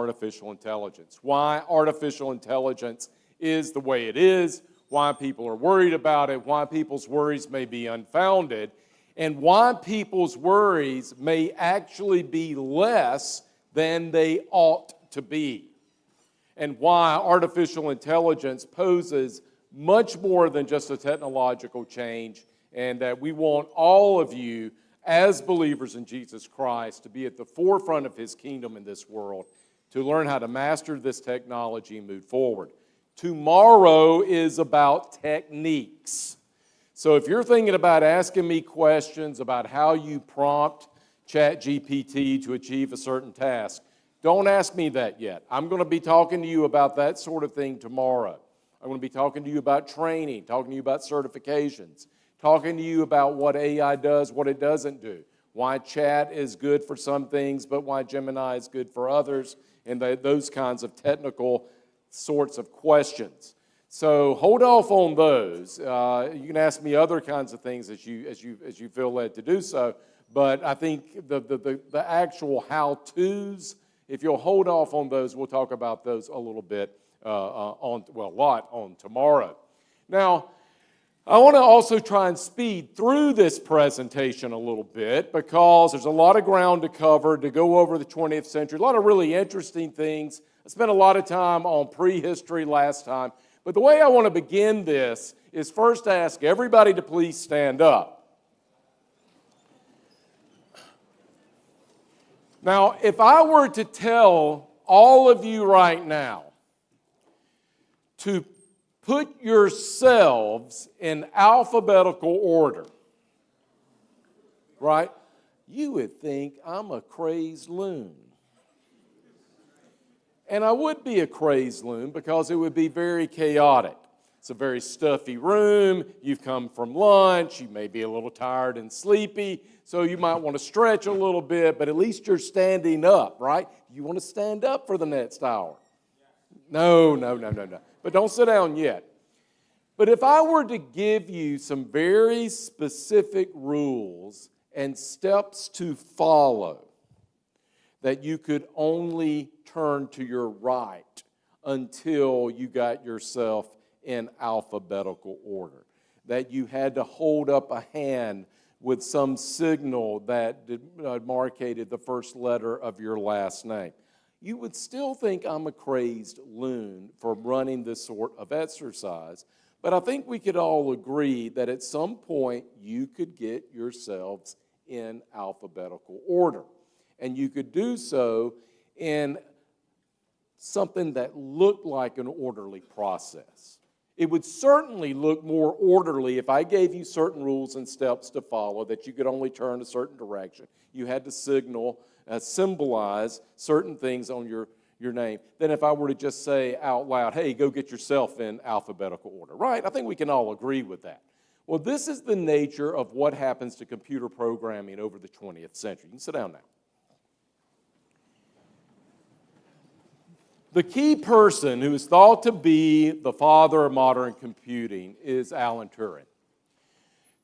artificial intelligence, why artificial intelligence is the way it is, why people are worried about it, why people's worries may be unfounded, and why people's worries may actually be less than they ought to be, and why artificial intelligence poses much more than just a technological change, and that we want all of you as believers in Jesus Christ to be at the forefront of His kingdom in this world, to learn how to master this technology and move forward. Tomorrow is about techniques. So if you're thinking about asking me questions about how you prompt ChatGPT to achieve a certain task, don't ask me that yet. I'm going to be talking to you about that sort of thing tomorrow. I'm going to be talking to you about training, talking to you about certifications, talking to you about what AI does, what it doesn't do, why chat is good for some things, but why Gemini is good for others, and those kinds of technical sorts of questions. So hold off on those. You can ask me other kinds of things as you feel led to do so, but I think the actual how-tos, if you'll hold off on those, we'll talk about those a little bit, a lot on tomorrow. Now, I want to also try and speed through this presentation a little bit because there's a lot of ground to cover, to go over the 20th century, a lot of really interesting things. I spent a lot of time on prehistory last time, but the way I want to begin this is first to ask everybody to please stand up. Now, if I were to tell all of you right now to put yourselves in alphabetical order, right? You would think I'm a crazed loon. And I would be a crazed loon because it would be very chaotic. It's a very stuffy room. You've come from lunch. You may be a little tired and sleepy, so you might want to stretch a little bit, but at least you're standing up, right? You want to stand up for the next hour. No. But don't sit down yet. But if I were to give you some very specific rules and steps to follow, that you could only turn to your right until you got yourself in alphabetical order, that you had to hold up a hand with some signal that demarcated the first letter of your last name, you would still think I'm a crazed loon for running this sort of exercise. But I think we could all agree that at some point you could get yourselves in alphabetical order. And you could do so in something that looked like an orderly process. It would certainly look more orderly if I gave you certain rules and steps to follow, that you could only turn a certain direction. You had to symbolize certain things on your name, than if I were to just say out loud, hey, go get yourself in alphabetical order, right? I think we can all agree with that. Well, this is the nature of what happens to computer programming over the 20th century. You can sit down now. The key person who is thought to be the father of modern computing is Alan Turing.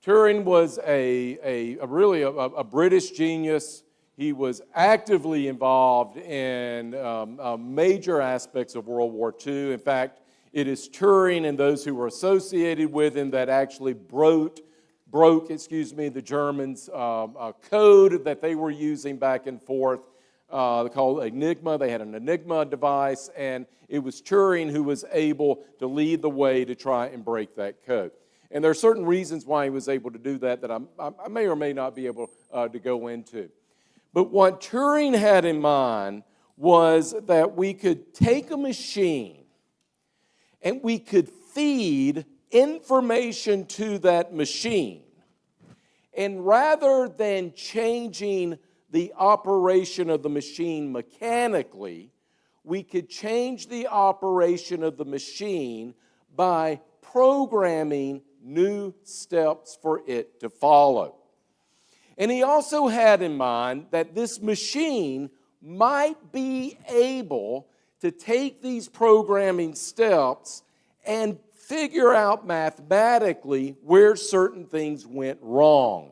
Turing was really a British genius. He was actively involved in major aspects of World War II. In fact, it is Turing and those who were associated with him that actually broke the Germans' code that they were using back and forth. Called Enigma. They had an Enigma device, and it was Turing who was able to lead the way to try and break that code. And there are certain reasons why he was able to do that I may or may not be able to go into. But what Turing had in mind was that we could take a machine and we could feed information to that machine. And rather than changing the operation of the machine mechanically, we could change the operation of the machine by programming new steps for it to follow. And he also had in mind that this machine might be able to take these programming steps and figure out mathematically where certain things went wrong.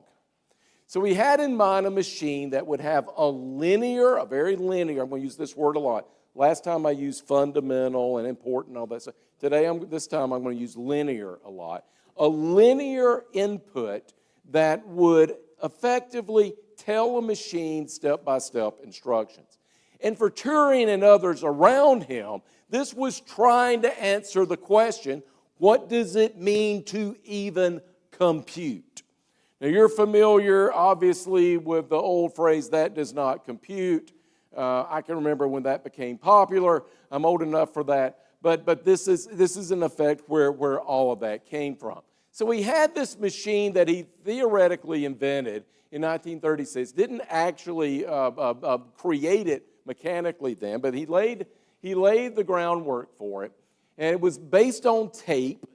So he had in mind a machine that would have a very linear, I'm going to use this word a lot, Last time I used fundamental and important, all that stuff. This time I'm going to use linear a lot. A linear input that would effectively tell a machine step-by-step instructions. And for Turing and others around him, this was trying to answer the question, what does it mean to even compute? Now, you're familiar, obviously, with the old phrase, that does not compute. I can remember when that became popular. I'm old enough for that. But this is in effect where all of that came from. So he had this machine that he theoretically invented in 1936. Didn't actually create it mechanically then, but he laid the groundwork for it. And it was based on tape,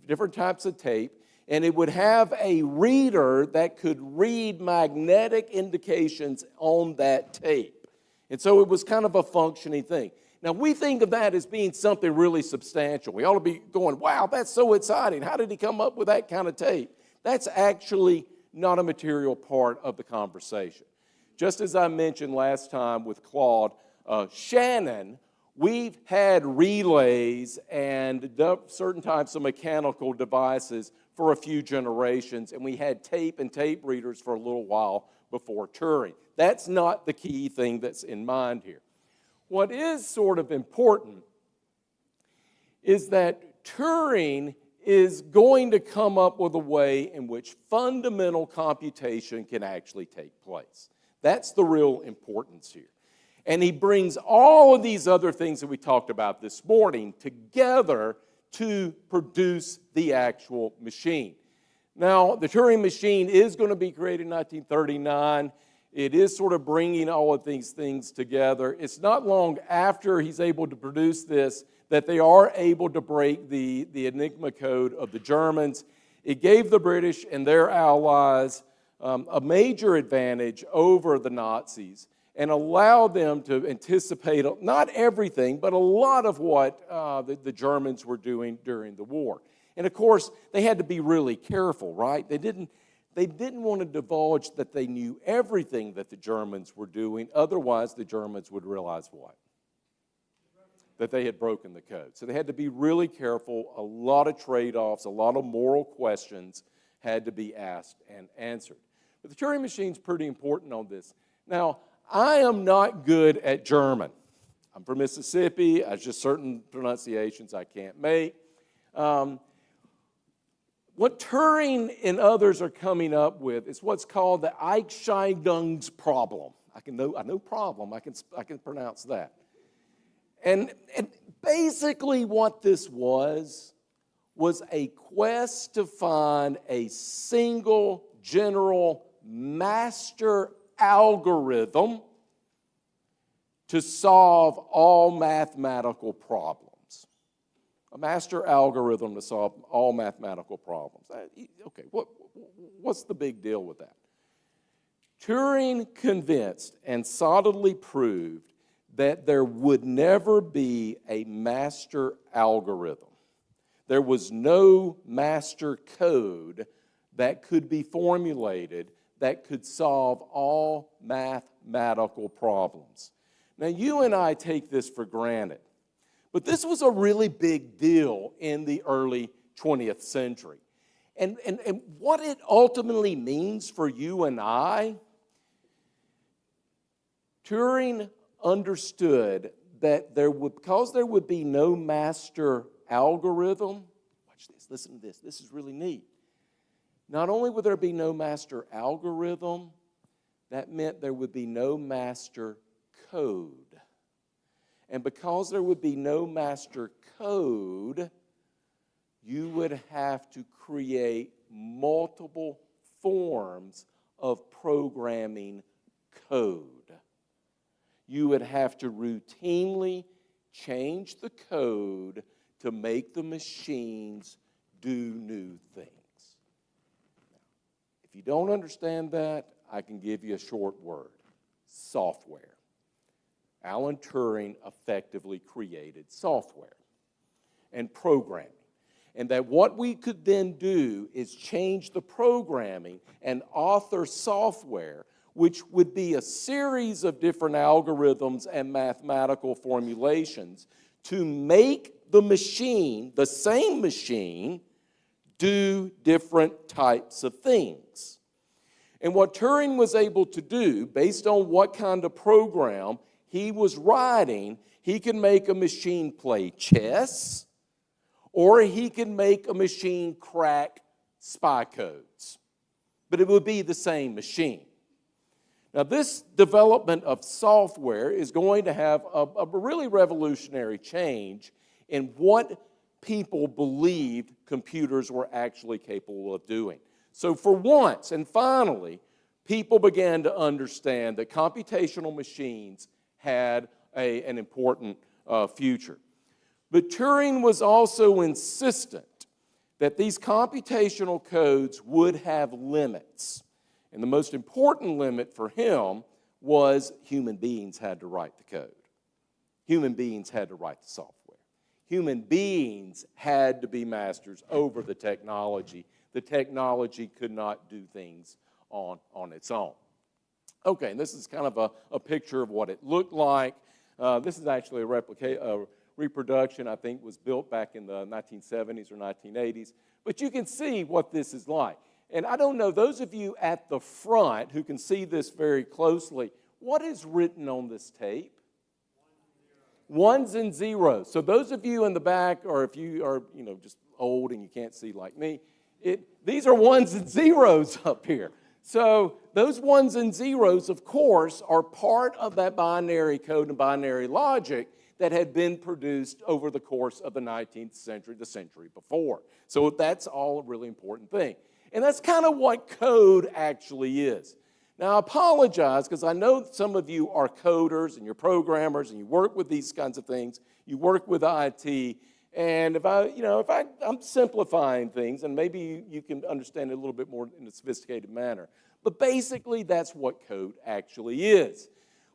different types of tape, and it would have a reader that could read magnetic indications on that tape. And so it was kind of a functioning thing. Now, we think of that as being something really substantial. We ought to be going, wow, that's so exciting. How did he come up with that kind of tape? That's actually not a material part of the conversation. Just as I mentioned last time with Claude Shannon, we've had relays and certain types of mechanical devices for a few generations, and we had tape and tape readers for a little while before Turing. That's not the key thing that's in mind here. What is sort of important is that Turing is going to come up with a way in which fundamental computation can actually take place. That's the real importance here. And he brings all of these other things that we talked about this morning together to produce the actual machine. Now, the Turing machine is going to be created in 1939. It is sort of bringing all of these things together. It's not long after he's able to produce this that they are able to break the Enigma code of the Germans. It gave the British and their allies a major advantage over the Nazis and allowed them to anticipate not everything, but a lot of what the Germans were doing during the war. And of course, they had to be really careful, right? They didn't want to divulge that they knew everything that the Germans were doing. Otherwise, the Germans would realize what? That they had broken the code. So they had to be really careful. A lot of trade-offs, a lot of moral questions had to be asked and answered. But the Turing machine's pretty important on this. Now, I am not good at German. I'm from Mississippi. There's just certain pronunciations I can't make. What Turing and others are coming up with is what's called the Einschätzungs problem. I know problem. I can pronounce that. And basically what this was a quest to find a single general master algorithm to solve all mathematical problems. A master algorithm to solve all mathematical problems. Okay, what's the big deal with that? Turing convinced and solidly proved that there would never be a master algorithm. There was no master code that could be formulated that could solve all mathematical problems. Now, you and I take this for granted. But this was a really big deal in the early 20th century. And what it ultimately means for you and I, Turing understood that because there would be no master algorithm, watch this, listen to this, this is really neat. Not only would there be no master algorithm, that meant there would be no master code. And because there would be no master code, you would have to create multiple forms of programming code. You would have to routinely change the code to make the machines do new things. Now, if you don't understand that, I can give you a short word: software. Alan Turing effectively created software and programming. And that what we could then do is change the programming and author software which would be a series of different algorithms and mathematical formulations to make the machine, the same machine, do different types of things. And what Turing was able to do, based on what kind of program he was writing, he could make a machine play chess, or he could make a machine crack spy codes. But it would be the same machine. Now, this development of software is going to have a really revolutionary change in what people believed computers were actually capable of doing. So for once and finally, people began to understand that computational machines had an important future. But Turing was also insistent that these computational codes would have limits. And the most important limit for him was human beings had to write the code. Human beings had to write the software. Human beings had to be masters over the technology. The technology could not do things on its own. Okay, and this is kind of a picture of what it looked like. This is actually a reproduction, I think, was built back in the 1970s or 1980s. But you can see what this is like. And I don't know, those of you at the front who can see this very closely, what is written on this tape? Ones and zeros. So those of you in the back, or if you are, just old and you can't see like me, these are ones and zeros up here. So those ones and zeros, of course, are part of that binary code and binary logic that had been produced over the course of the 19th century, the century before. So that's all a really important thing. And that's kind of what code actually is. Now, I apologize because I know some of you are coders and you're programmers and you work with these kinds of things. You work with IT. And if I'm simplifying things, and maybe you can understand it a little bit more in a sophisticated manner. But basically, that's what code actually is.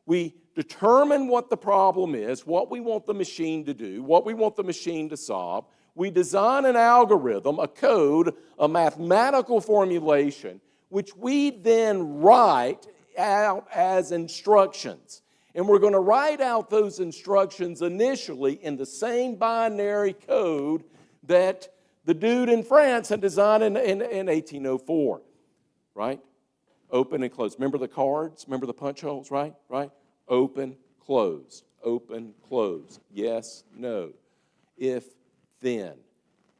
We determine what the problem is, what we want the machine to do, what we want the machine to solve. We design an algorithm, a code, a mathematical formulation, which we then write out as instructions. And we're going to write out those instructions initially in the same binary code that the dude in France had designed in 1804, right? Open and close. Remember the cards? Remember the punch holes, right? Open, close. Open, close. Yes, no. If, then.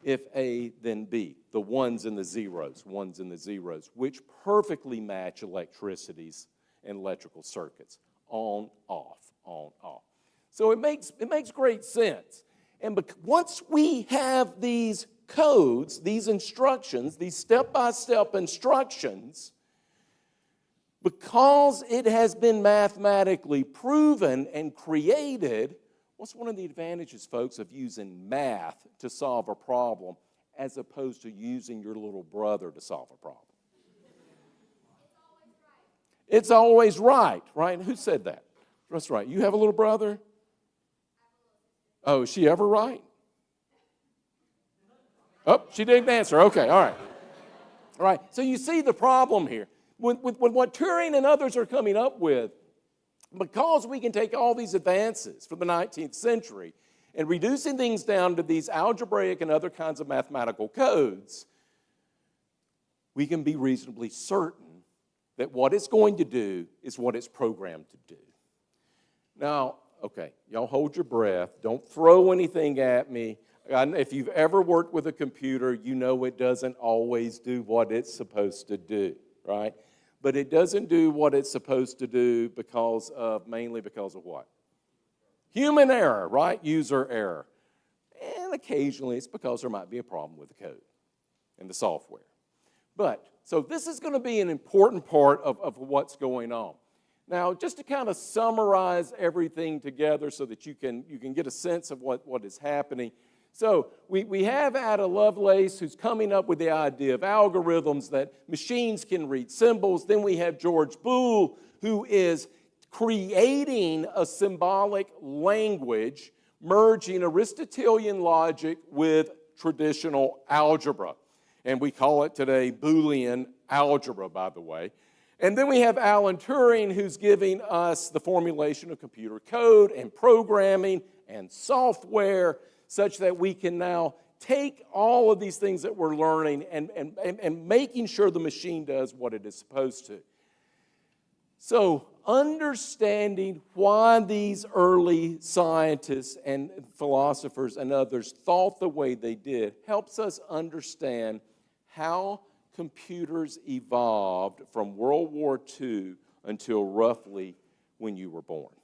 If A, then B. The ones and the zeros, which perfectly match electricities and electrical circuits. On, off, on, off. So it makes great sense. And once we have these codes, these instructions, these step-by-step instructions, because it has been mathematically proven and created, what's one of the advantages, folks, of using math to solve a problem as opposed to using your little brother to solve a problem? It's always right, right? Who said that? That's right. You have a little brother? Oh, is she ever right? Oh, she didn't answer. Okay, all right. All right, so you see the problem here. With what Turing and others are coming up with, because we can take all these advances from the 19th century and reducing things down to these algebraic and other kinds of mathematical codes, we can be reasonably certain that what it's going to do is what it's programmed to do. Now, okay, y'all hold your breath. Don't throw anything at me. If you've ever worked with a computer, you know it doesn't always do what it's supposed to do, right? But it doesn't do what it's supposed to do mainly because of what? Human error, right? User error. And occasionally it's because there might be a problem with the code and the software. So this is going to be an important part of what's going on. Now, just to kind of summarize everything together so that you can get a sense of what is happening. So we have Ada Lovelace, who's coming up with the idea of algorithms that machines can read symbols. Then we have George Boole, who is creating a symbolic language, merging Aristotelian logic with traditional algebra. And we call it today Boolean algebra, by the way. And then we have Alan Turing, who's giving us the formulation of computer code and programming and software such that we can now take all of these things that we're learning and making sure the machine does what it is supposed to. So understanding why these early scientists and philosophers and others thought the way they did helps us understand how computers evolved from World War II until roughly when you were born.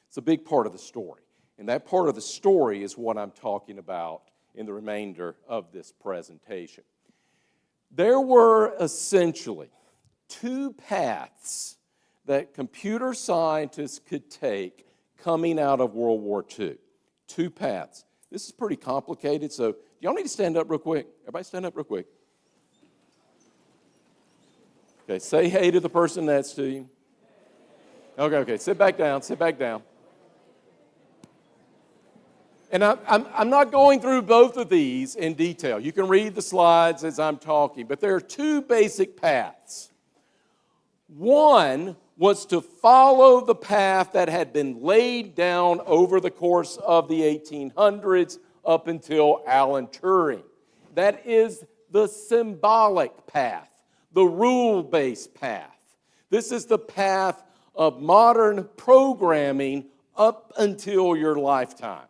It's a big part of the story. And that part of the story is what I'm talking about in the remainder of this presentation. There were essentially two paths that computer scientists could take coming out of World War II. Two paths. This is pretty complicated, so y'all need to stand up real quick. Everybody stand up real quick. Okay, say hey to the person next to you. Okay, sit back down, sit back down. And I'm not going through both of these in detail. You can read the slides as I'm talking, but there are two basic paths. One was to follow the path that had been laid down over the course of the 1800s up until Alan Turing. That is the symbolic path, the rule-based path. This is the path of modern programming up until your lifetime.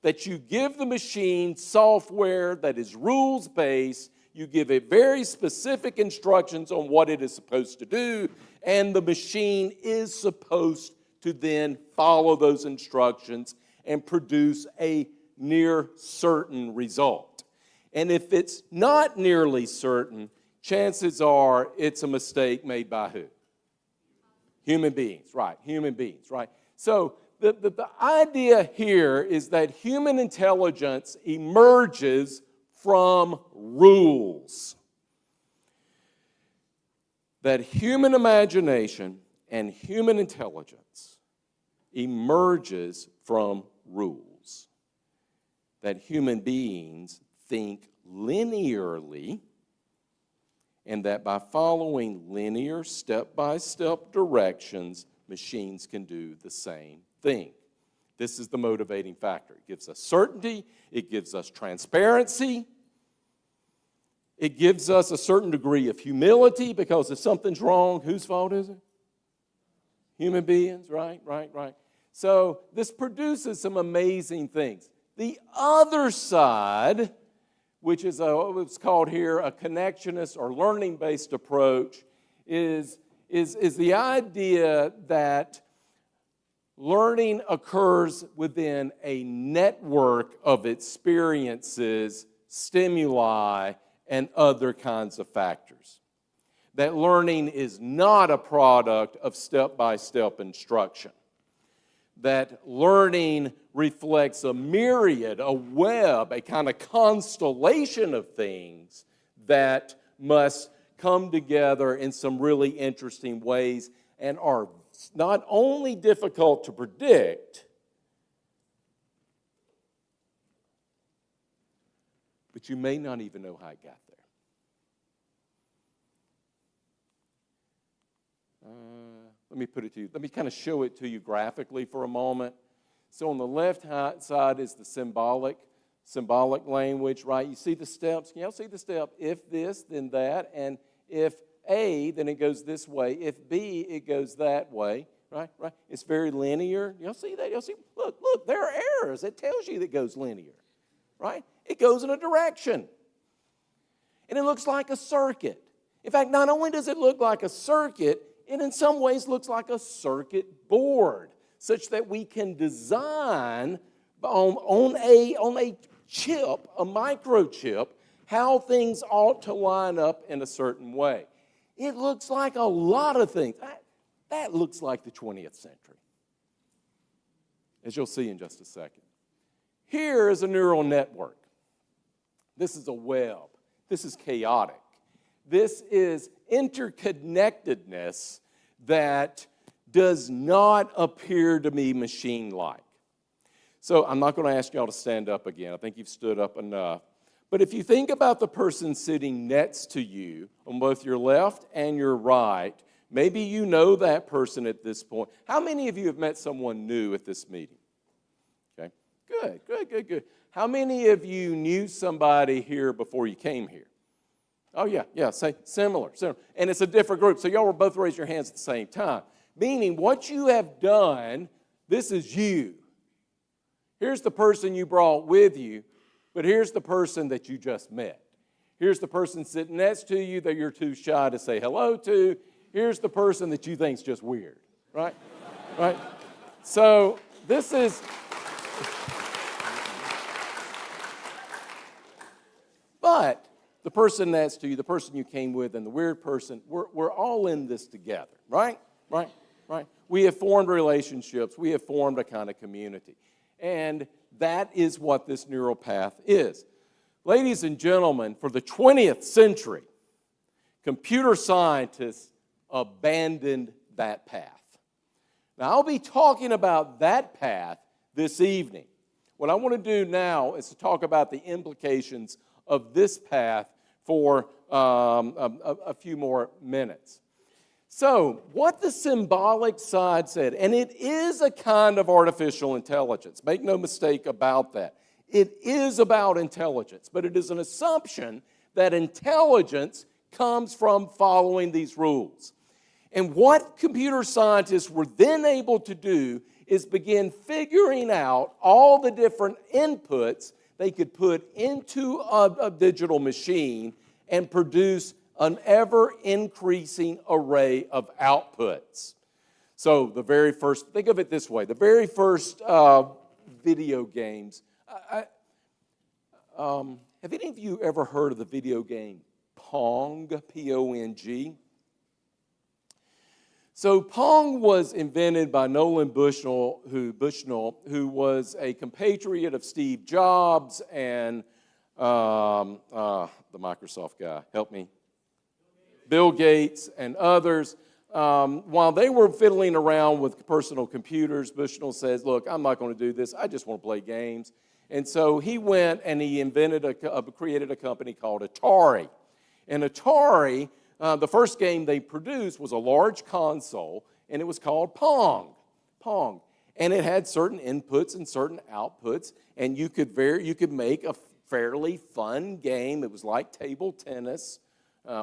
That you give the machine software that is rules-based, you give it very specific instructions on what it is supposed to do, and the machine is supposed to then follow those instructions and produce a near certain result. And if it's not nearly certain, chances are it's a mistake made by who? Human beings, right, human beings, right? So the idea here is that human intelligence emerges from rules. That human imagination and human intelligence emerges from rules. That human beings think linearly, and that by following linear step-by-step directions, machines can do the same thing. This is the motivating factor. It gives us certainty, it gives us transparency, it gives us a certain degree of humility, because if something's wrong, whose fault is it? Human beings, right. So this produces some amazing things. The other side, which is what's called here a connectionist or learning-based approach, is the idea that learning occurs within a network of experiences, stimuli, and other kinds of factors. That learning is not a product of step-by-step instruction. That learning reflects a myriad, a web, a kind of constellation of things that must come together in some really interesting ways and are not only difficult to predict, but you may not even know how it got there. Let me put it to you. Let me kind of show it to you graphically for a moment. So on the left side is the symbolic language, right? You see the steps. Can y'all see the step? If this, then that. And if A, then it goes this way. If B, it goes that way, right? It's very linear. Y'all see that? Y'all see? Look, there are errors. It tells you that it goes linear, right? It goes in a direction. And it looks like a circuit. In fact, not only does it look like a circuit, it in some ways looks like a circuit board, such that we can design on a chip, a microchip, how things ought to line up in a certain way. It looks like a lot of things. That looks like the 20th century, as you'll see in just a second. Here is a neural network. This is a web. This is chaotic. This is interconnectedness that does not appear to be machine-like. So I'm not going to ask y'all to stand up again. I think you've stood up enough. But if you think about the person sitting next to you on both your left and your right, maybe you know that person at this point. How many of you have met someone new at this meeting? Okay, good. How many of you knew somebody here before you came here? Oh, yeah, say similar. And it's a different group, so y'all will both raise your hands at the same time. Meaning what you have done, this is you. Here's the person you brought with you, but here's the person that you just met. Here's the person sitting next to you that you're too shy to say hello to. Here's the person that you think's just weird, right? Right? So this is... But the person next to you, the person you came with, and the weird person, we're all in this together, right? Right? We have formed relationships. We have formed a kind of community. And that is what this neural path is. Ladies and gentlemen, for the 20th century, computer scientists abandoned that path. Now, I'll be talking about that path this evening. What I want to do now is to talk about the implications of this path for a few more minutes. So, what the symbolic side said, and it is a kind of artificial intelligence, make no mistake about that. It is about intelligence, but it is an assumption that intelligence comes from following these rules. And what computer scientists were then able to do is begin figuring out all the different inputs they could put into a digital machine and produce an ever-increasing array of outputs. So the very first, think of it this way, the very first video games. Have any of you ever heard of the video game Pong, P-O-N-G? So Pong was invented by Nolan Bushnell, who was a compatriot of Steve Jobs and the Microsoft guy. Help me. Bill Gates and others. While they were fiddling around with personal computers, Bushnell says, look, I'm not going to do this. I just want to play games. And so he went and he created a company called Atari. And Atari, the first game they produced was a large console, and it was called Pong. Pong. And it had certain inputs and certain outputs, and you could make a fairly fun game. It was like table tennis.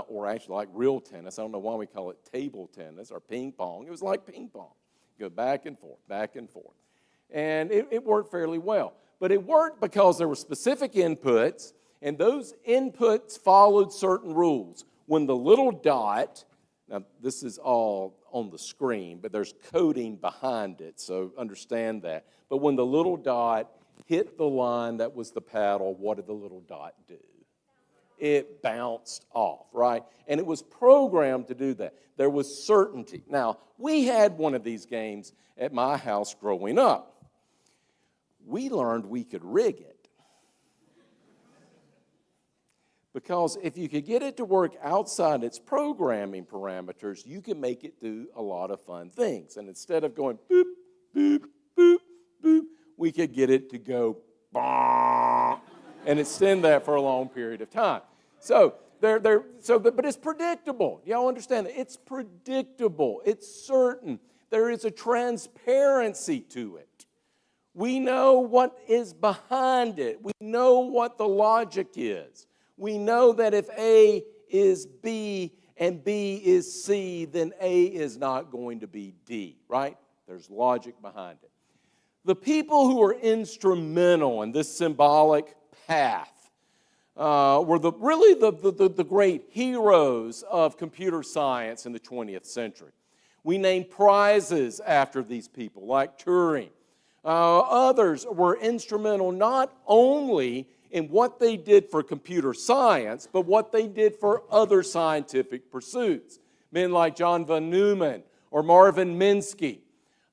Or actually like real tennis. I don't know why we call it table tennis or ping pong. It was like ping pong. You go back and forth, back and forth. And it worked fairly well. But it worked because there were specific inputs, and those inputs followed certain rules. When the little dot, now this is all on the screen, but there's coding behind it, so understand that. But when the little dot hit the line that was the paddle, what did the little dot do? It bounced off, right? And it was programmed to do that. There was certainty. Now, we had one of these games at my house growing up. We learned we could rig it. Because if you could get it to work outside its programming parameters, you can make it do a lot of fun things. And instead of going boop, boop, boop, boop, we could get it to go bah, and extend that for a long period of time. So, but it's predictable. Y'all understand that? It's predictable. It's certain. There is a transparency to it. We know what is behind it. We know what the logic is. We know that if A is B and B is C, then A is not going to be D, right? There's logic behind it. The people who are instrumental in this symbolic path were really the great heroes of computer science in the 20th century. We name prizes after these people, like Turing. Others were instrumental not only in what they did for computer science, but what they did for other scientific pursuits. Men like John von Neumann or Marvin Minsky.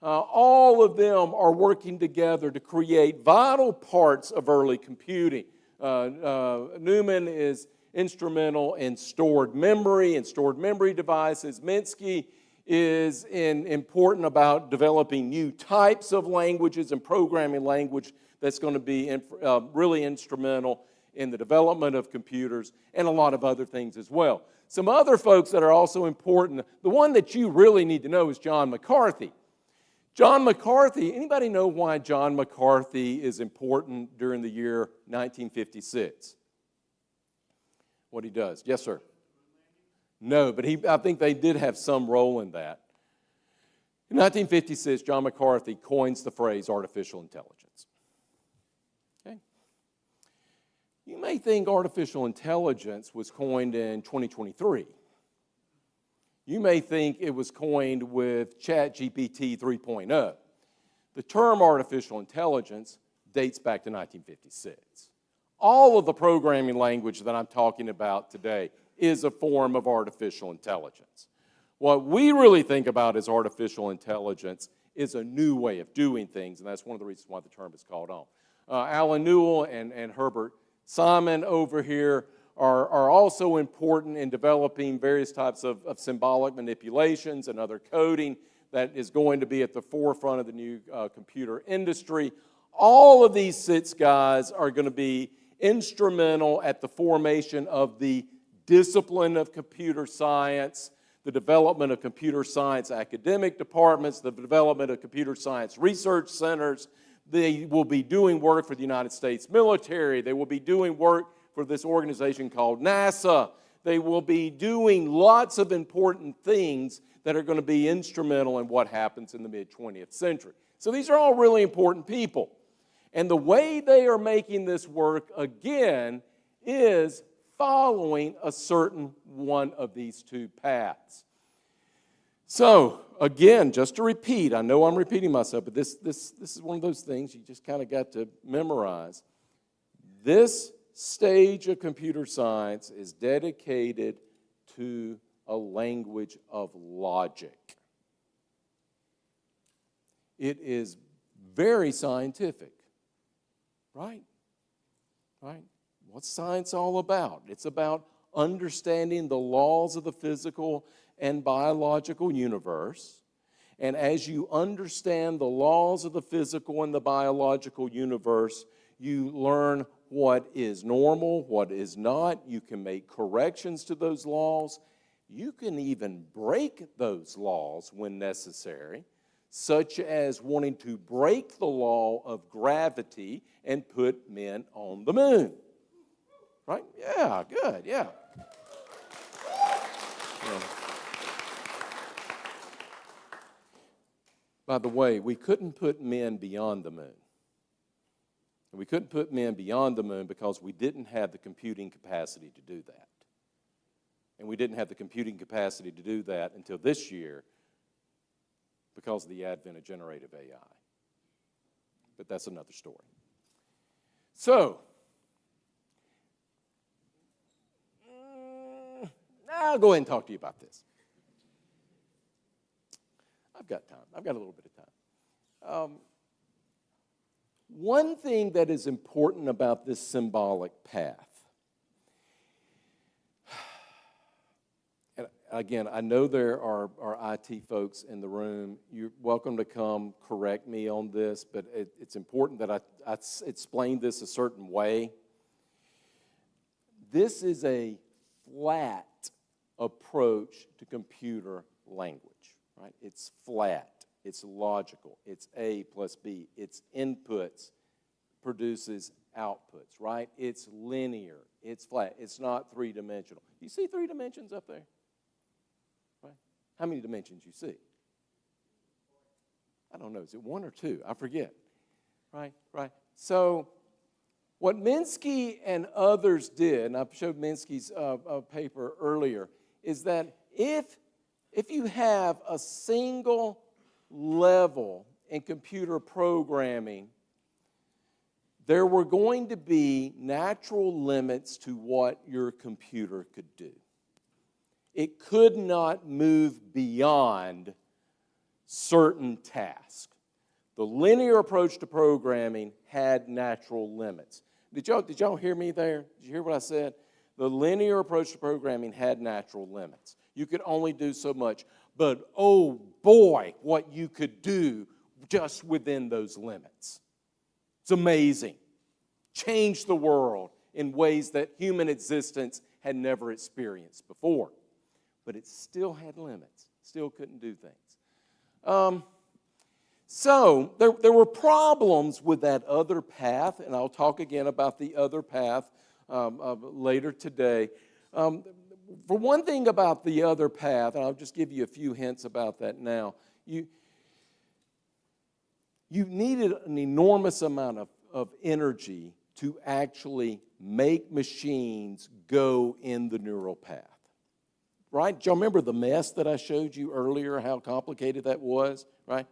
All of them are working together to create vital parts of early computing. Neumann is instrumental in stored memory and stored memory devices. Minsky is important about developing new types of languages and programming language that's going to be really instrumental in the development of computers and a lot of other things as well. Some other folks that are also important, the one that you really need to know is John McCarthy. John McCarthy, anybody know why John McCarthy is important during the year 1956? What he does? Yes, sir. No, but I think they did have some role in that. In 1956, John McCarthy coins the phrase artificial intelligence. Okay? You may think artificial intelligence was coined in 2023. You may think it was coined with ChatGPT 3.0. The term artificial intelligence dates back to 1956. All of the programming language that I'm talking about today is a form of artificial intelligence. What we really think about as artificial intelligence is a new way of doing things, and that's one of the reasons why the term is called on. Alan Newell and Herbert Simon over here are also important in developing various types of symbolic manipulations and other coding that is going to be at the forefront of the new computer industry. All of these six guys are going to be instrumental at the formation of the discipline of computer science, the development of computer science academic departments, the development of computer science research centers. They will be doing work for the United States military. They will be doing work for this organization called NASA. They will be doing lots of important things that are going to be instrumental in what happens in the mid-20th century. So these are all really important people. And the way they are making this work, again, is following a certain one of these two paths. So, again, just to repeat, I know I'm repeating myself, but this is one of those things you just kind of got to memorize. This stage of computer science is dedicated to a language of logic. It is very scientific, right? Right? What's science all about? It's about understanding the laws of the physical and biological universe. And as you understand the laws of the physical and the biological universe, you learn what is normal, what is not. You can make corrections to those laws. You can even break those laws when necessary, such as wanting to break the law of gravity and put men on the moon. Right? Yeah, good, yeah. By the way, we couldn't put men beyond the moon. We couldn't put men beyond the moon because we didn't have the computing capacity to do that. And we didn't have the computing capacity to do that until this year because of the advent of generative AI. But that's another story. So, I'll go ahead and talk to you about this. I've got time. I've got a little bit of time. One thing that is important about this symbolic path, and again, I know there are IT folks in the room. You're welcome to come correct me on this, but it's important that I explain this a certain way. This is a flat approach to computer language, right? It's flat, it's logical, it's A plus B, it's inputs produces outputs, right? It's linear, it's flat, it's not three-dimensional. You see 3 dimensions up there? Right? How many dimensions you see? I don't know, is it 1 or 2? I forget, right? So what Minsky and others did, and I showed Minsky's paper earlier, is that if you have a single level in computer programming, there were going to be natural limits to what your computer could do. It could not move beyond certain tasks. The linear approach to programming had natural limits. Did y'all hear me there? Did you hear what I said? The linear approach to programming had natural limits. You could only do so much. But oh boy, what you could do just within those limits. It's amazing. Changed the world in ways that human existence had never experienced before. But it still had limits, still couldn't do things. So there were problems with that other path, and I'll talk again about the other path later today. For one thing about the other path, and I'll just give you a few hints about that now, you needed an enormous amount of energy to actually make machines go in the neural path. Right? Do y'all remember the mess that I showed you earlier, how complicated that was? Right?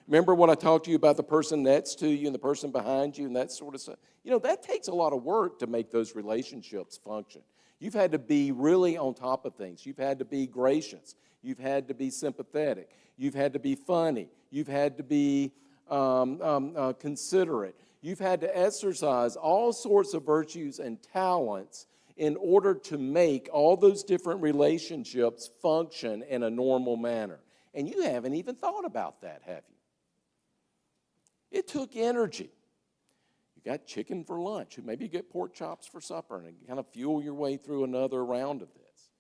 Remember what I talked to you about the person next to you and the person behind you and that sort of stuff? You know, that takes a lot of work to make those relationships function. You've had to be really on top of things. You've had to be gracious. You've had to be sympathetic. You've had to be funny. You've had to be considerate. You've had to exercise all sorts of virtues and talents in order to make all those different relationships function in a normal manner. And you haven't even thought about that, have you? It took energy. You got chicken for lunch. Maybe you get pork chops for supper and kind of fuel your way through another round of this.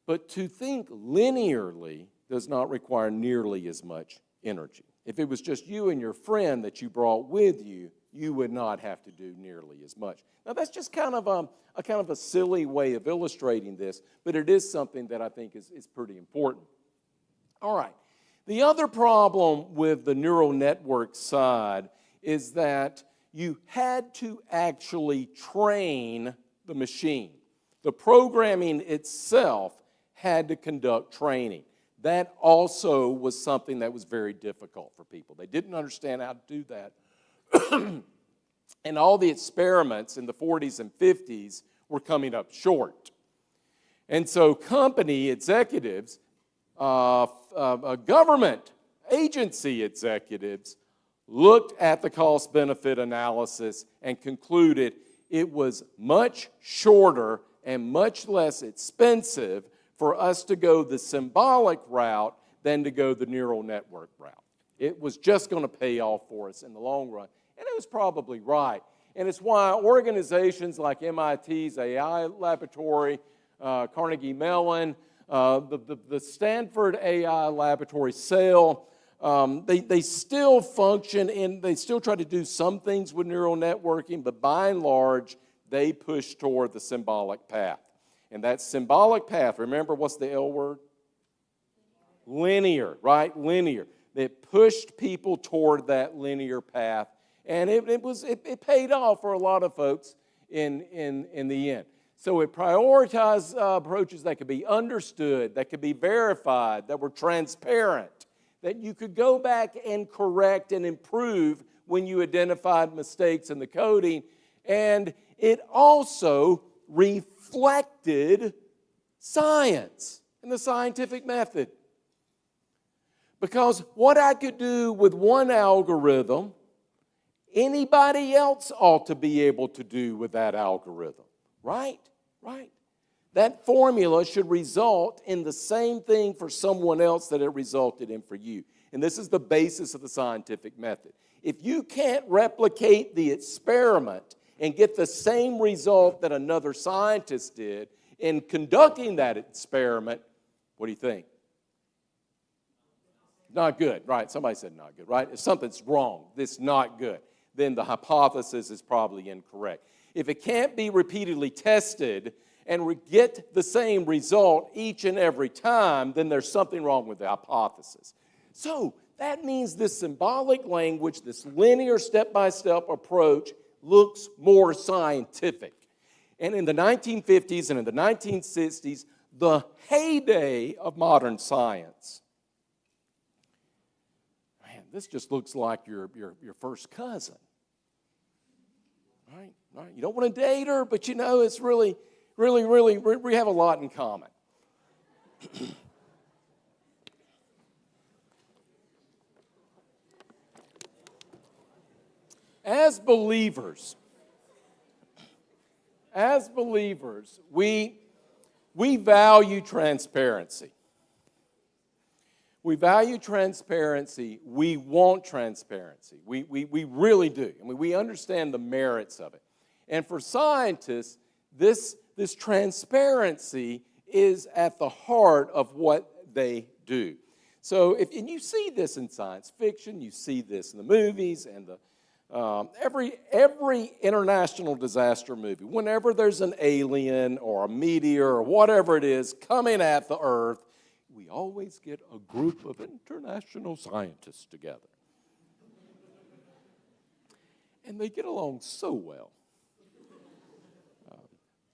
But to think linearly does not require nearly as much energy. If it was just you and your friend that you brought with you, you would not have to do nearly as much. Now, that's just kind of a silly way of illustrating this, but it is something that I think is pretty important. All right. The other problem with the neural network side is that you had to actually train the machine. The programming itself had to conduct training. That also was something that was very difficult for people. They didn't understand how to do that. And all the experiments in the 40s and 50s were coming up short. And so company executives, government agency executives, looked at the cost-benefit analysis and concluded it was much shorter and much less expensive for us to go the symbolic route than to go the neural network route. It was just going to pay off for us in the long run. And it was probably right. And it's why organizations like MIT's AI laboratory, Carnegie Mellon, the Stanford AI laboratory, SAIL, they still function and they still try to do some things with neural networking, but by and large, they push toward the symbolic path. And that symbolic path, remember what's the L word? Linear, right? Linear. It pushed people toward that linear path. And it paid off for a lot of folks in the end. So it prioritized approaches that could be understood, that could be verified, that were transparent, that you could go back and correct and improve when you identified mistakes in the coding. And it also reflected science and the scientific method. Because what I could do with one algorithm, anybody else ought to be able to do with that algorithm. Right? That formula should result in the same thing for someone else that it resulted in for you. And this is the basis of the scientific method. If you can't replicate the experiment and get the same result that another scientist did in conducting that experiment, what do you think? Not good, right? Somebody said not good, right? If something's wrong, it's not good, then the hypothesis is probably incorrect. If it can't be repeatedly tested and get the same result each and every time, then there's something wrong with the hypothesis. So that means this symbolic language, this linear step-by-step approach looks more scientific. And in the 1950s and in the 1960s, the heyday of modern science, man, this just looks like your first cousin. Right? You don't want to date her, but you know, it's really, we have a lot in common. As believers, we value transparency. We value transparency. We want transparency. We really do. I mean, we understand the merits of it. And for scientists, this transparency is at the heart of what they do. So, and you see this in science fiction, you see this in the movies, and every international disaster movie. Whenever there's an alien or a meteor or whatever it is coming at the Earth, we always get a group of international scientists together. And they get along so well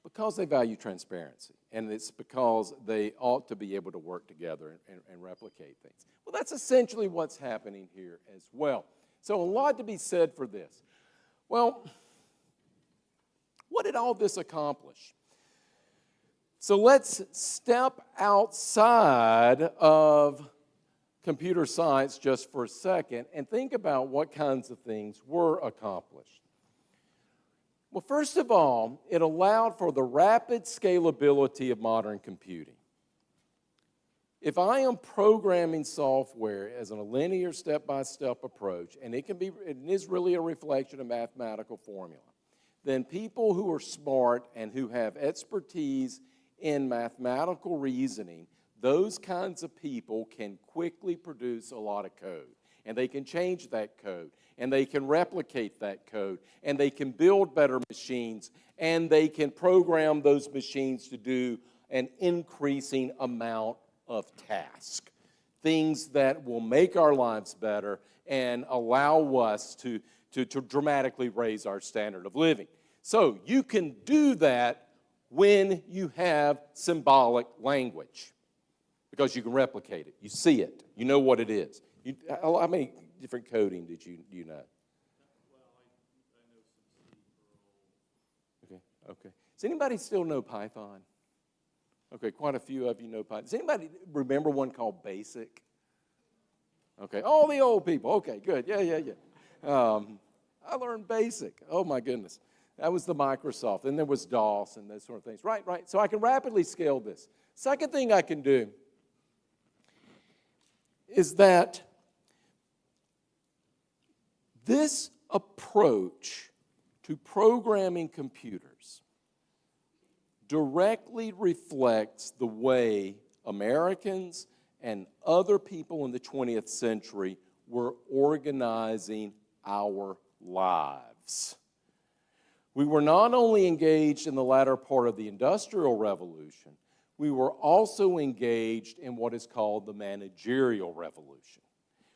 because they value transparency. And it's because they ought to be able to work together and replicate things. Well, that's essentially what's happening here as well. So a lot to be said for this. Well, what did all this accomplish? So let's step outside of computer science just for a second and think about what kinds of things were accomplished. Well, first of all, it allowed for the rapid scalability of modern computing. If I am programming software as a linear step-by-step approach, and it is really a reflection of mathematical formula, then people who are smart and who have expertise in mathematical reasoning, those kinds of people can quickly produce a lot of code. And they can change that code, and they can replicate that code, and they can build better machines, and they can program those machines to do an increasing amount of tasks, things that will make our lives better and allow us to dramatically raise our standard of living. So you can do that when you have symbolic language, because you can replicate it. You see it. You know what it is. How many different coding do you know? Well, I know some C. Okay. Does anybody still know Python? Okay, quite a few of you know Python. Does anybody remember one called BASIC? Okay, all the old people. Okay, good. Yeah. I learned BASIC. Oh, my goodness. That was the Microsoft. And there was DOS and those sort of things. Right. So I can rapidly scale this. Second thing I can do is that this approach to programming computers directly reflects the way Americans and other people in the 20th century were organizing our lives. We were not only engaged in the latter part of the Industrial Revolution, we were also engaged in what is called the Managerial Revolution.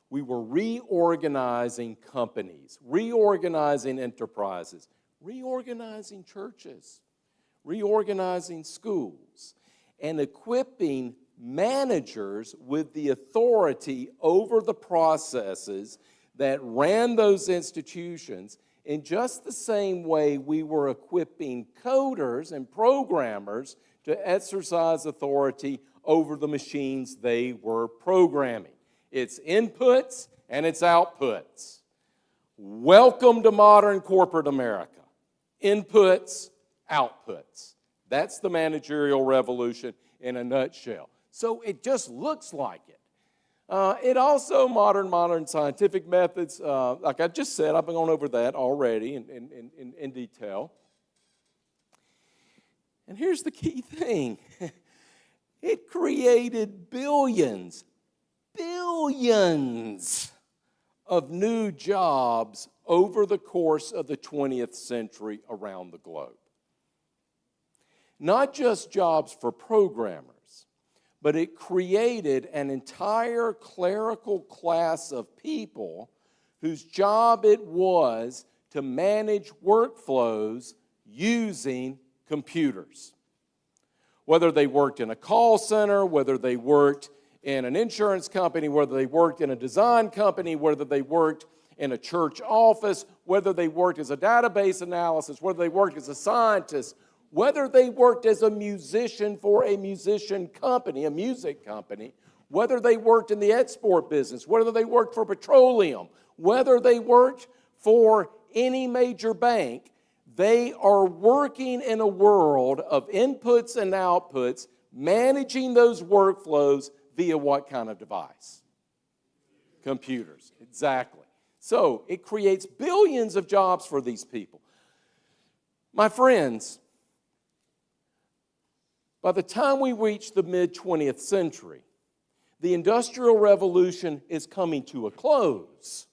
We were reorganizing companies, reorganizing enterprises, reorganizing churches, reorganizing schools, and equipping managers with the authority over the processes that ran those institutions in just the same way we were equipping coders and programmers to exercise authority over the machines they were programming. It's inputs and it's outputs. Welcome to modern corporate America. Inputs, outputs. That's the managerial revolution in a nutshell. So it just looks like it. It also, modern scientific methods, like I just said, I've been going over that already in detail. And here's the key thing. It created billions of new jobs over the course of the 20th century around the globe. Not just jobs for programmers, but it created an entire clerical class of people whose job it was to manage workflows using computers. Whether they worked in a call center, whether they worked in an insurance company, whether they worked in a design company, whether they worked in a church office, whether they worked as a database analysis, whether they worked as a scientist, whether they worked as a musician for a musician company, a music company, whether they worked in the export business, whether they worked for petroleum, whether they worked for any major bank, they are working in a world of inputs and outputs, managing those workflows via what kind of device? Computers, exactly. So it creates billions of jobs for these people. My friends, by the time we reach the mid-20th century, the Industrial Revolution is coming to a close.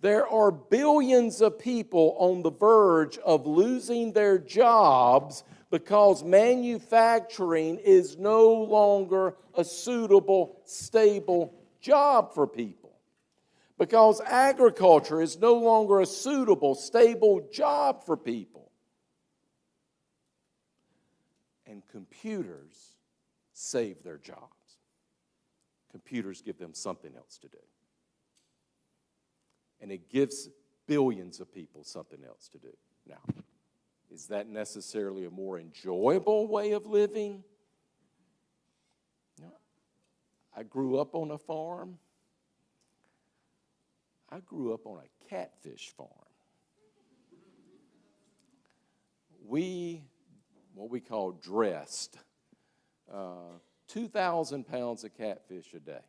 There are billions of people on the verge of losing their jobs because manufacturing is no longer a suitable, stable job for people. Because agriculture is no longer a suitable, stable job for people. And computers save their jobs. Computers give them something else to do. And it gives billions of people something else to do. Now, is that necessarily a more enjoyable way of living? No. I grew up on a farm. I grew up on a catfish farm. What we call dressed, 2,000 pounds of catfish a day.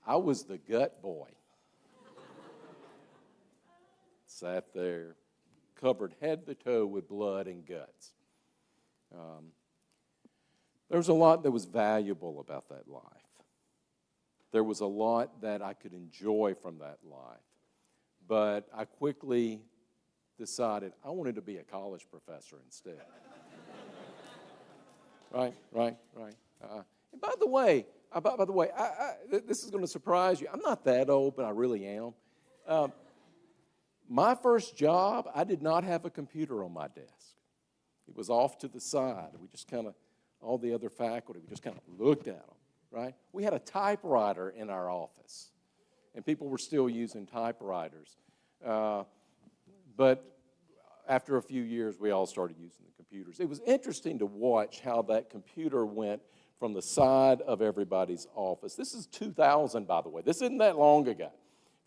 I was the gut boy. Sat there, covered head to toe with blood and guts. There was a lot that was valuable about that life. There was a lot that I could enjoy from that life. But I quickly decided I wanted to be a college professor instead. Right. And by the way, this is going to surprise you. I'm not that old, but I really am. My first job, I did not have a computer on my desk. It was off to the side. We just kind of, all the other faculty, we just kind of looked at them, right? We had a typewriter in our office, and people were still using typewriters. But after a few years, we all started using the computers. It was interesting to watch how that computer went from the side of everybody's office. This is 2000, by the way. This isn't that long ago.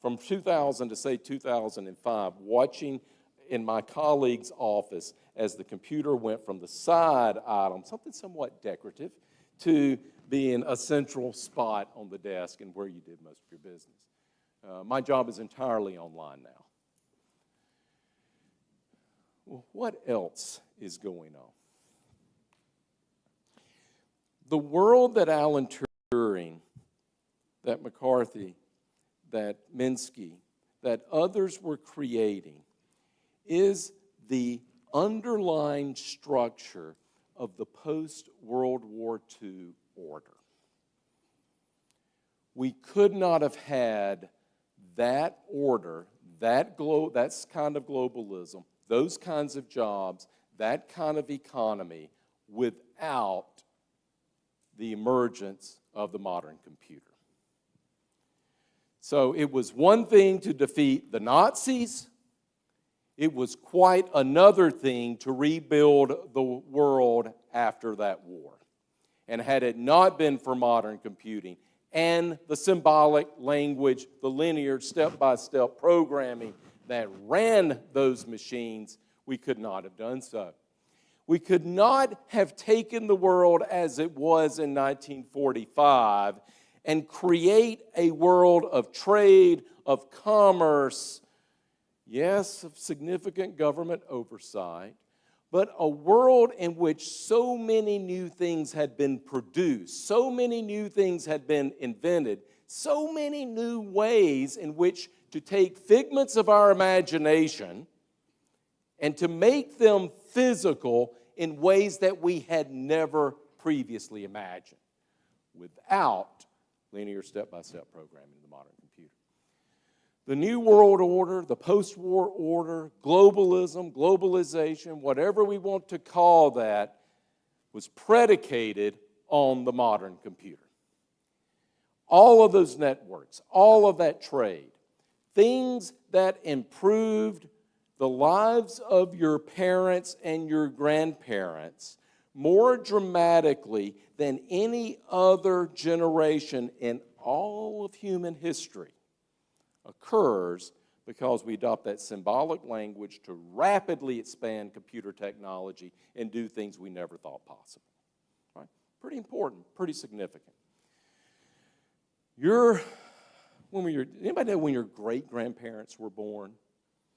From 2000 to, say, 2005, watching in my colleague's office as the computer went from the side item, something somewhat decorative, to being a central spot on the desk and where you did most of your business. My job is entirely online now. Well, what else is going on? The world that Alan Turing, that McCarthy, that Minsky, that others were creating is the underlying structure of the post-World War II order. We could not have had that order, that kind of globalism, those kinds of jobs, that kind of economy without the emergence of the modern computer. So it was one thing to defeat the Nazis. It was quite another thing to rebuild the world after that war. And had it not been for modern computing and the symbolic language, the linear step-by-step programming that ran those machines, we could not have done so. We could not have taken the world as it was in 1945 and create a world of trade, of commerce, yes, of significant government oversight, but a world in which so many new things had been produced, so many new things had been invented, so many new ways in which to take figments of our imagination and to make them physical in ways that we had never previously imagined without linear step-by-step programming in the modern computer. The New World Order, the post-war order, globalism, globalization, whatever we want to call that, was predicated on the modern computer. All of those networks, all of that trade, things that improved the lives of your parents and your grandparents more dramatically than any other generation in all of human history occurs because we adopt that symbolic language to rapidly expand computer technology and do things we never thought possible. Right? Pretty important, pretty significant. Anybody know when your great-grandparents were born?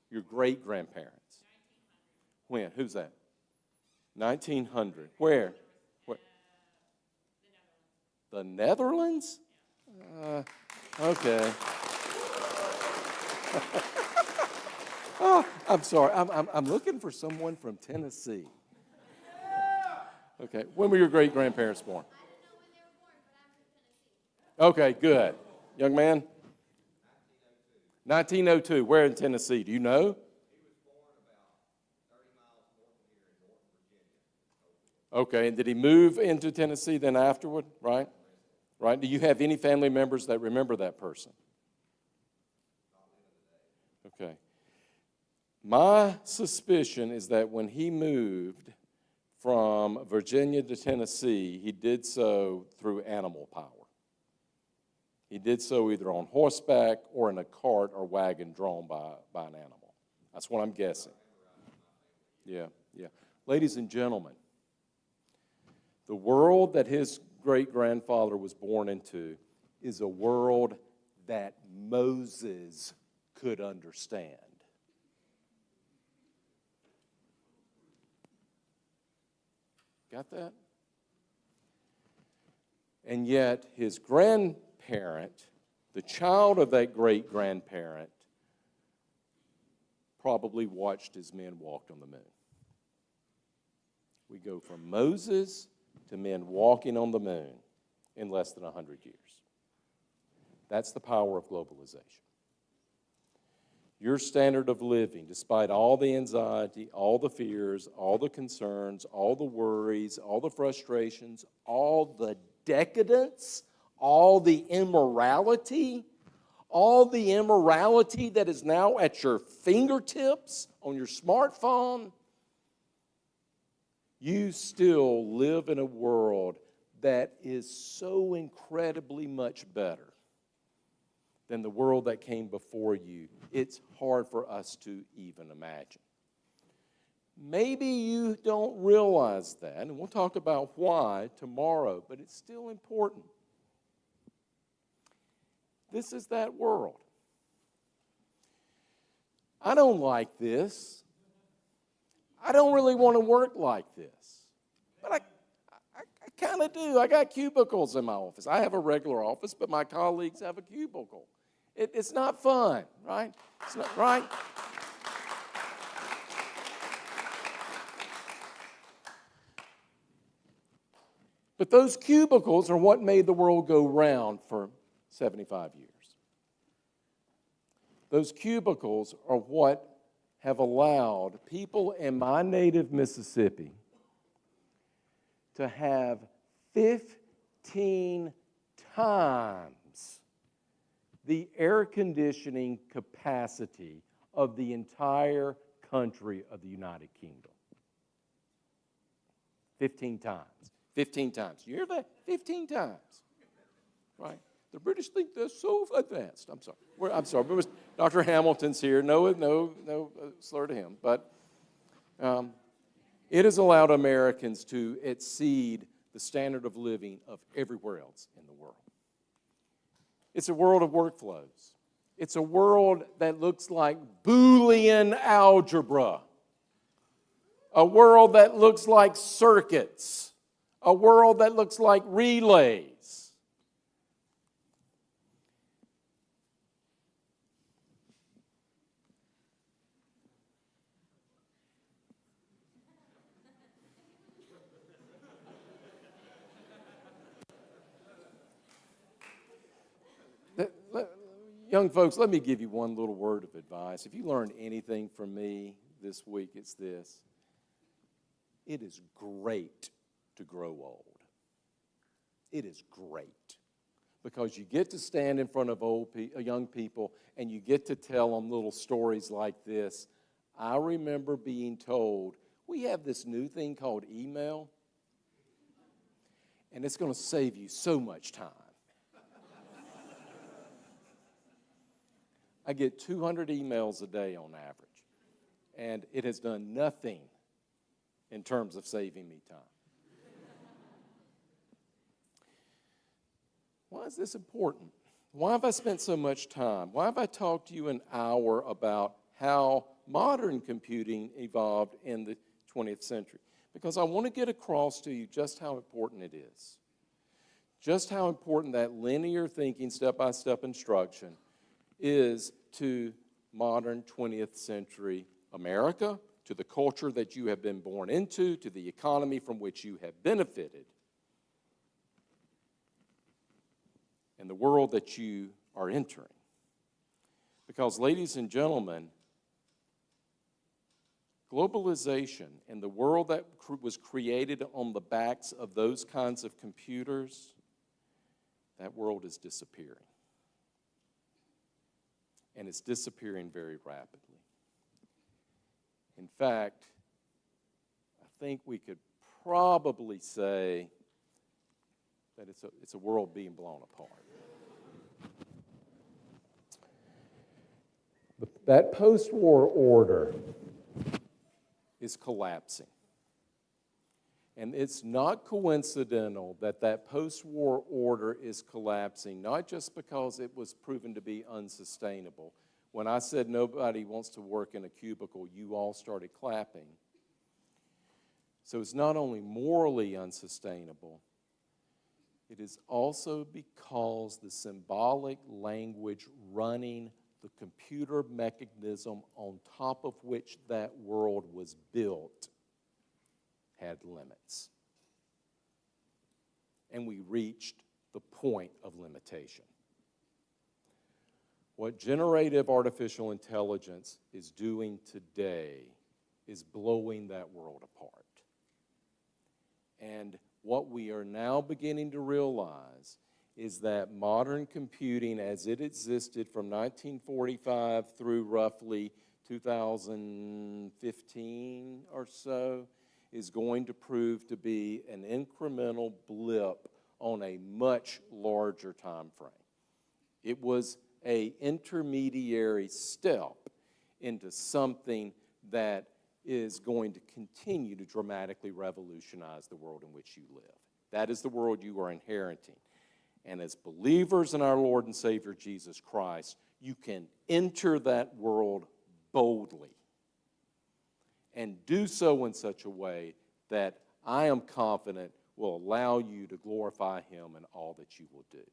Your great-grandparents. When? Who's that? 1900. Where? Where? The Netherlands? Okay. Oh, I'm sorry. I'm looking for someone from Tennessee. Okay. When were your great-grandparents born? Okay, good. Young man? 1902. Where in Tennessee? Do you know? Okay, and did he move into Tennessee then afterward, right? Right? Do you have any family members that remember that person? Okay. My suspicion is that when he moved from Virginia to Tennessee, he did so through animal power. He did so either on horseback or in a cart or wagon drawn by an animal. That's what I'm guessing. Yeah. Ladies and gentlemen, the world that his great-grandfather was born into is a world that Moses could understand. Got that? And yet his grandparent, the child of that great-grandparent, probably watched as men walked on the moon. We go from Moses to men walking on the moon in less than 100 years. That's the power of globalization. Your standard of living, despite all the anxiety, all the fears, all the concerns, all the worries, all the frustrations, all the decadence, all the immorality that is now at your fingertips on your smartphone, you still live in a world that is so incredibly much better than the world that came before you. It's hard for us to even imagine. Maybe you don't realize that, and we'll talk about why tomorrow, but it's still important. This is that world. I don't like this. I don't really want to work like this. But I kind of do. I got cubicles in my office. I have a regular office, but my colleagues have a cubicle. It's not fun, right? It's not, right? But those cubicles are what made the world go round for 75 years. Those cubicles are what have allowed people in my native Mississippi to have 15 times the air conditioning capacity of the entire country of the United Kingdom. 15 times. 15 times. You hear that? 15 times. Right? The British think they're so advanced. I'm sorry. Dr. Hamilton's here. No slur to him. But it has allowed Americans to exceed the standard of living of everywhere else in the world. It's a world of workflows. It's a world that looks like Boolean algebra. A world that looks like circuits. A world that looks like relays. Young folks, let me give you one little word of advice. If you learned anything from me this week, it's this. It is great to grow old. It is great because you get to stand in front of young people and you get to tell them little stories like this. I remember being told, we have this new thing called email, and it's going to save you so much time. I get 200 emails a day on average, and it has done nothing in terms of saving me time. Why is this important? Why have I spent so much time? Why have I talked to you an hour about how modern computing evolved in the 20th century. Because I want to get across to you just how important it is. Just how important that linear thinking, step-by-step instruction is to modern 20th century America, to the culture that you have been born into, to the economy from which you have benefited, and the world that you are entering. Because, ladies and gentlemen, globalization and the world that was created on the backs of those kinds of computers, that world is disappearing. And it's disappearing very rapidly. In fact, I think we could probably say that it's a world being blown apart. That post-war order is collapsing. And it's not coincidental that that post-war order is collapsing, not just because it was proven to be unsustainable. When I said nobody wants to work in a cubicle, you all started clapping. So it's not only morally unsustainable, it is also because the symbolic language running the computer mechanism on top of which that world was built had limits. And we reached the point of limitation. What generative artificial intelligence is doing today is blowing that world apart. And what we are now beginning to realize is that modern computing as it existed from 1945 through roughly 2015 or so is going to prove to be an incremental blip on a much larger time frame. It was an intermediary step into something that is going to continue to dramatically revolutionize the world in which you live. That is the world you are inheriting. And as believers in our Lord and Savior Jesus Christ, you can enter that world boldly and do so in such a way that I am confident will allow you to glorify Him in all that you will do.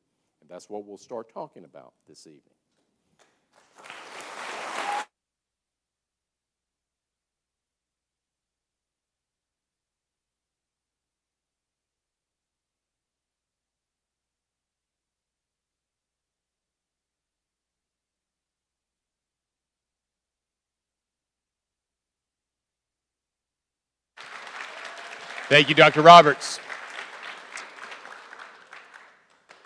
And that's what we'll start talking about this evening. Thank you, Dr. Roberts.